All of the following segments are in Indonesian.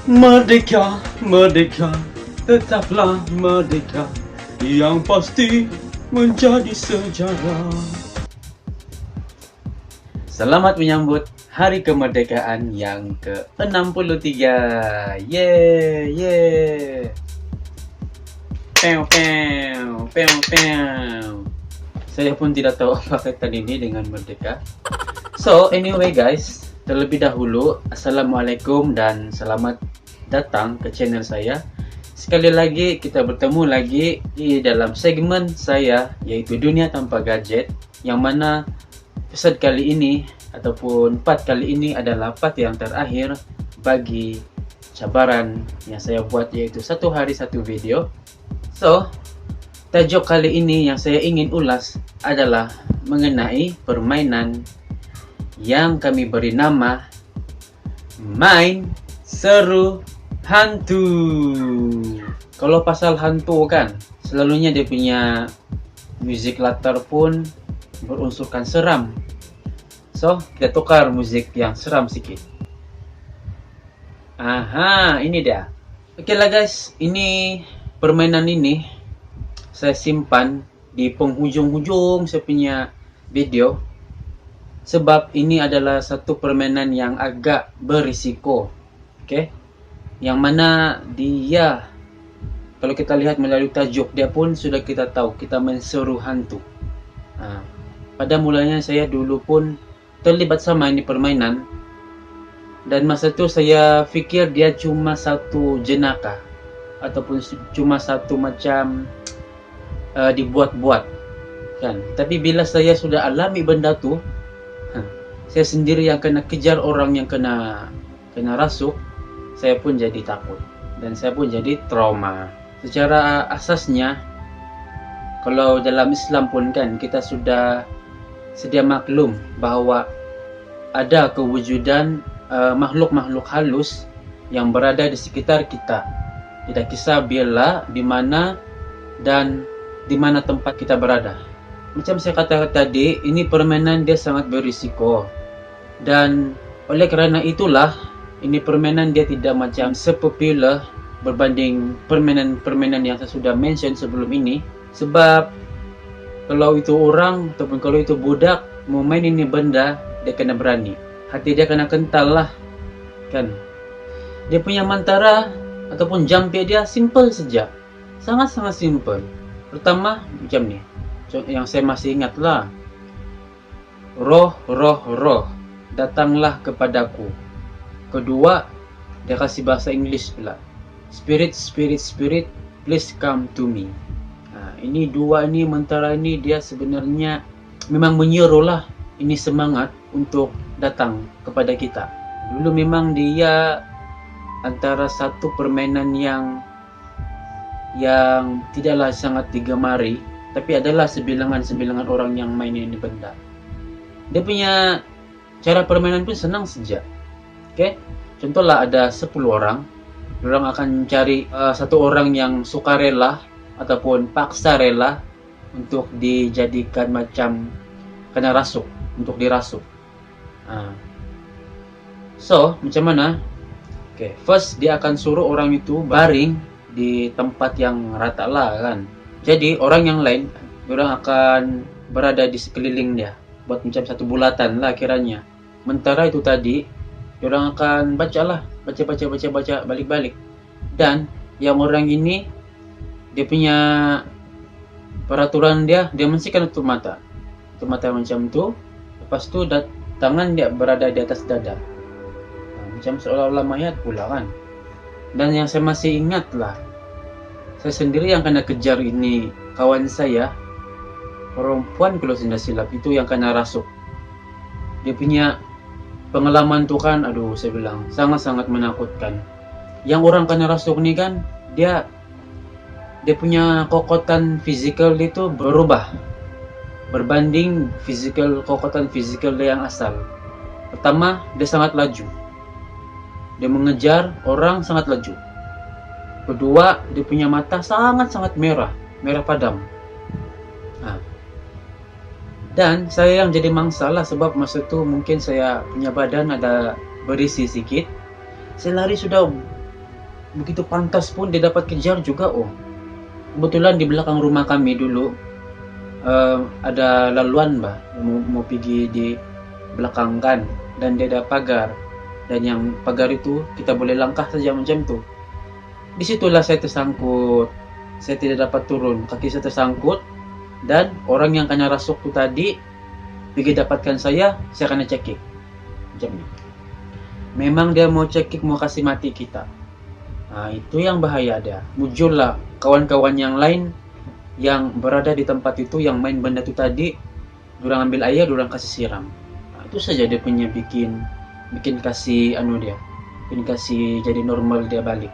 Merdeka, merdeka, tetaplah merdeka, yang pasti menjadi sejarah. Selamat menyambut Hari Kemerdekaan yang ke-63. Yeay, yeay. Pew, pew, pew, pew. Saya pun tidak tahu apa kaitan ini dengan merdeka. So, anyway guys, terlebih dahulu, Assalamualaikum dan selamat datang ke channel saya. Sekali lagi kita bertemu lagi di dalam segmen saya, yaitu Dunia Tanpa Gadget, yang mana episode kali ini ataupun part kali ini adalah part yang terakhir bagi cabaran yang saya buat, yaitu satu hari satu video. So, tajuk kali ini yang saya ingin ulas adalah mengenai permainan yang kami beri nama Main Seru Hantu. Kalau pasal hantu kan, selalunya dia punya musik latar pun berunsurkan seram. So, kita tukar musik yang seram sikit. Aha, ini dia. Oke lah guys, ini permainan ini saya simpan di penghujung-hujung saya punya video. Sebab ini adalah satu permainan yang agak berisiko. Okay? Yang mana dia, kalau kita lihat melalui tajuk dia pun sudah kita tahu, kita main seru hantu. Pada mulanya saya dulu pun terlibat sama ini permainan. Dan masa itu saya fikir dia cuma satu jenaka. Ataupun cuma satu macam dibuat-buat. Kan? Tapi bila saya sudah alami benda tu, saya sendiri yang kena kejar orang yang kena rasuk, saya pun jadi takut dan saya pun jadi trauma. Secara asasnya, kalau dalam Islam pun kan kita sudah sedia maklum bahawa ada kewujudan makhluk-makhluk halus yang berada di sekitar kita. Tidak kisah bila, di mana dan di mana tempat kita berada. Macam saya katakan tadi, ini permainan dia sangat berisiko. Dan oleh kerana itulah, ini permainan dia tidak macam sepopular berbanding permainan-permainan yang saya sudah mention sebelum ini. Sebab kalau itu orang ataupun kalau itu budak mau main ini benda, dia kena berani. Hati dia kena kental lah, kan. Dia punya mantara ataupun jump dia simple saja, sangat-sangat simple. Pertama macam ni, yang saya masih ingat lah. Roh, roh, roh, datanglah kepadaku. Kedua, dia kasih bahasa English pula. Spirit, spirit, spirit, please come to me. Ini dua ni, mentara ni dia sebenarnya memang menyeru lah. Ini semangat untuk datang kepada kita. Dulu memang dia antara satu permainan yang tidaklah sangat digemari, tapi adalah sebilangan-sebilangan orang yang main ini benda. Dia punya cara permainan pun senang saja. Okay? Contohlah ada 10 orang. Orang akan cari satu orang yang sukarela ataupun paksa rela untuk dijadikan macam kena rasuk, untuk dirasuk. So, macam mana? Okay, first dia akan suruh orang itu baring di tempat yang rata lah kan. Jadi orang yang lain, orang akan berada di sekeliling dia, buat macam satu bulatan lah kiranya. Mentara itu tadi, orang akan baca balik-balik. Dan yang orang ini, dia punya peraturan dia mestikan tutup mata. Tutup mata macam tu. Lepas tu tangan dia berada di atas dada. Macam seolah-olah mayat pula kan. Dan yang saya masih ingat lah, saya sendiri yang kena kejar ini kawan saya, perempuan kalau tidak silap, itu yang kena rasuk. Dia punya pengalaman tu kan, aduh saya bilang sangat-sangat menakutkan. Yang orang kena rasuk ni kan, dia punya kokotan fizikal itu berubah berbanding kokotan fizikal dia yang asal. Pertama, dia sangat laju. Dia mengejar orang sangat laju. Kedua, dia punya mata sangat-sangat merah padam. Dan saya yang jadi mangsa lah, sebab masa tu mungkin saya punya badan ada berisi sikit. Saya lari sudah begitu pantas pun dia dapat kejar juga. Oh, kebetulan di belakang rumah kami dulu ada laluan mau pergi di belakang kan, dan dia ada pagar, dan yang pagar itu kita boleh langkah saja macam tu. Disitulah saya tersangkut, saya tidak dapat turun, kaki saya tersangkut, dan orang yang kena rasuk tu tadi pergi dapatkan saya kena cekik macam ni. Memang dia mau cekik, mau kasih mati kita. Nah, itu yang bahaya dia. Muncullah kawan-kawan yang lain yang berada di tempat itu, yang main benda itu tadi, dorang ambil air, dorang kasih siram. Nah, itu saja dia punya bikin kasih bikin kasih jadi normal dia balik.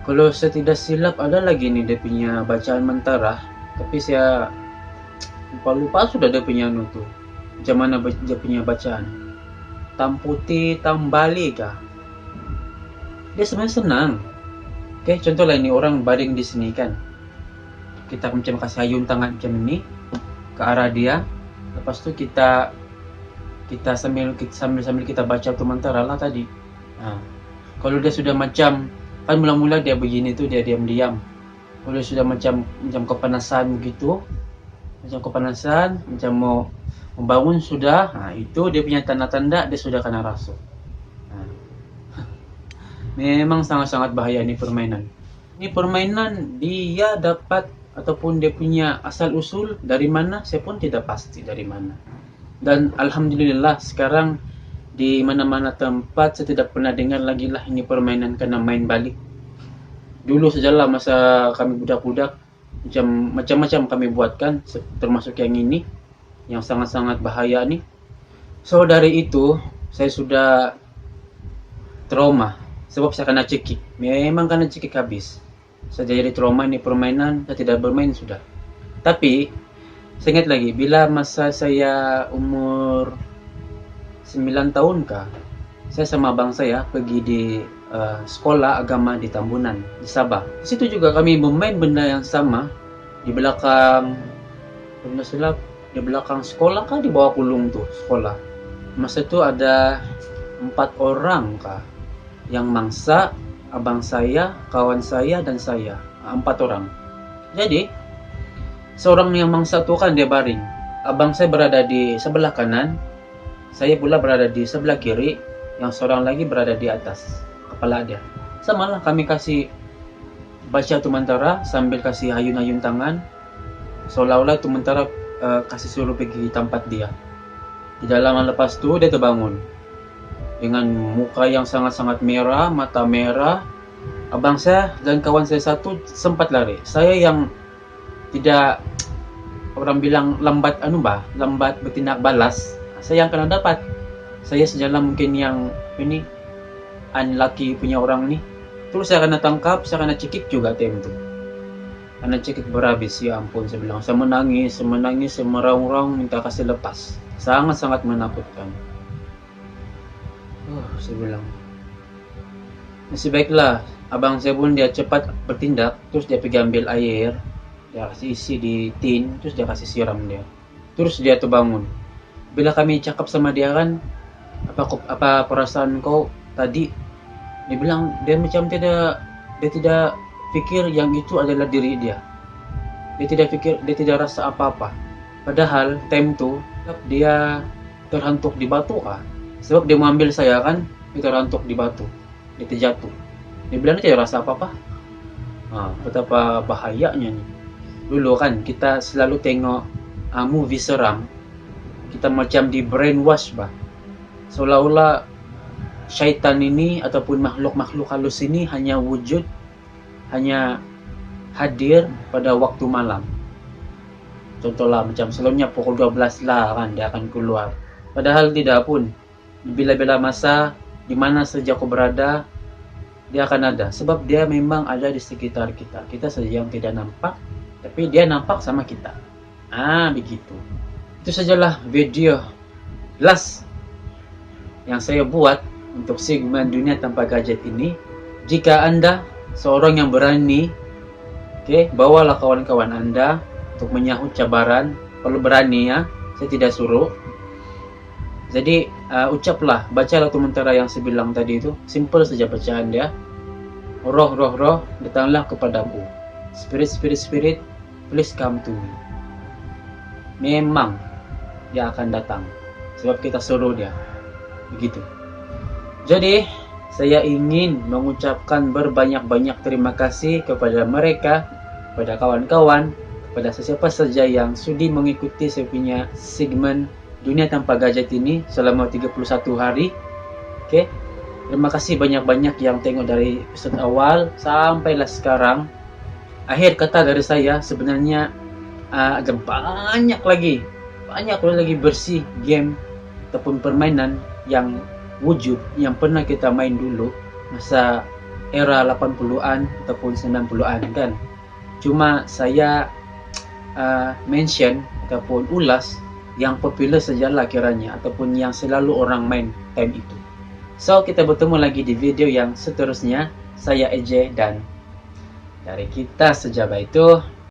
Kalau saya tidak silap ada lagi nih dia punya bacaan mentara, tapi saya lupa sudah dia punya tuh. Macam mana dia punya bacaan? Tamputi tambali kah? Dia sebenarnya senang. Oke, contoh lah ini orang baring di sini kan. Kita macam kasih ayun tangan macam ini ke arah dia. Lepas tu kita sambil kita baca tu mentara lah tadi. Nah, kalau dia sudah macam kan mula-mula dia begini tuh dia diam-diam. Kalau dia sudah macam kepanasan begitu, macam mau membangun sudah, nah itu dia punya tanda-tanda dia sudah kena rasuk. Nah, memang sangat-sangat bahaya ini permainan. Ini permainan dia dapat ataupun dia punya asal usul dari mana, saya pun tidak pasti dari mana. Dan alhamdulillah sekarang di mana-mana tempat saya tidak pernah dengar lagi lah ini permainan kena main balik. Dulu sajalah masa kami budak-budak macam-macam kami buatkan, termasuk yang ini yang sangat-sangat bahaya nih. So dari itu saya sudah trauma sebab saya kena cekik. Memang kena cekik habis. Saya jadi trauma ini permainan, saya tidak bermain sudah. Tapi saya ingat lagi bila masa saya umur 9 tahun kah, saya sama abang saya pergi di sekolah agama di Tambunan, di Sabah. Di situ juga kami bermain benda yang sama di belakang, benda silap di belakang sekolah kah, di bawah kulung tuh sekolah. Masa itu ada 4 orang kah, yang mangsa, abang saya, kawan saya, dan saya. 4 orang. Jadi seorang yang mangsa tuh kan dia baring, abang saya berada di sebelah kanan, saya pula berada di sebelah kiri, yang seorang lagi berada di atas kepala dia. Sama lah kami kasih baca tu mentara sambil kasih ayun-ayun tangan, seolah-olah tu mentara kasih suruh pergi tempat dia. Di dalam lepas tu dia terbangun dengan muka yang sangat-sangat merah, mata merah. Abang saya dan kawan saya satu sempat lari. Saya yang tidak, orang bilang lambat bertindak balas, saya yang kena dapat. Saya sejalan mungkin yang ini unlucky punya orang nih. Terus saya kena tangkap, saya kena cekik juga time itu. Karena cekik berhabis, ya ampun, saya bilang. Saya menangis, saya meraung-raung minta kasih lepas. Sangat-sangat menakutkan. Saya bilang. Masih baiklah, abang saya pun dia cepat bertindak. Terus dia pergi ambil air, dia kasih isi di tin, terus dia kasih siram dia. Terus dia terbangun. Bila kami cakap sama dia kan, apa perasaan kau tadi? Dia bilang dia macam dia tidak fikir yang itu adalah diri dia. Dia tidak rasa apa-apa. Padahal time tu dia terhantuk di batu kah? Sebab dia mengambil saya kan, dia terhantuk di batu, dia terjatuh. Dia bilang dia tidak rasa apa-apa. Betapa bahayanya nih. Dulu kan kita selalu tengok movie seram, kita macam di brainwash seolah-olah syaitan ini ataupun makhluk-makhluk halus ini hanya hadir pada waktu malam. Contohlah macam sebelumnya pukul 12 lah kan dia akan keluar. Padahal tidak pun. Bila-bila masa di mana saja kau berada, dia akan ada. Sebab dia memang ada di sekitar kita. Kita saja yang tidak nampak, tapi dia nampak sama kita. Begitu. Itu sajalah video last yang saya buat untuk segmen dunia tanpa gadget ini. Jika Anda seorang yang berani, bawalah kawan-kawan Anda untuk menyahut cabaran. Kalau berani ya, saya tidak suruh. Jadi ucaplah, bacalah tu mentara yang saya bilang tadi itu. Simple saja bacaan dia. roh-roh datanglah kepadaku. Spirit, please come to me. Memang dia akan datang sebab kita suruh dia. Begitu. Jadi saya ingin mengucapkan berbanyak-banyak terima kasih kepada mereka, kepada kawan-kawan, kepada sesiapa saja yang sudi mengikuti saya punya segmen Dunia Tanpa Gadget ini selama 31 hari. Oke. Terima kasih banyak-banyak yang tengok dari episode awal sampailah sekarang. Akhir kata dari saya sebenarnya ada banyak lagi bersih game ataupun permainan yang wujud yang pernah kita main dulu masa era 80-an ataupun 90-an kan. Cuma saya mention ataupun ulas yang popular sajalah kiranya ataupun yang selalu orang main time itu. So kita bertemu lagi di video yang seterusnya. Saya EJ dan dari kita sejaba itu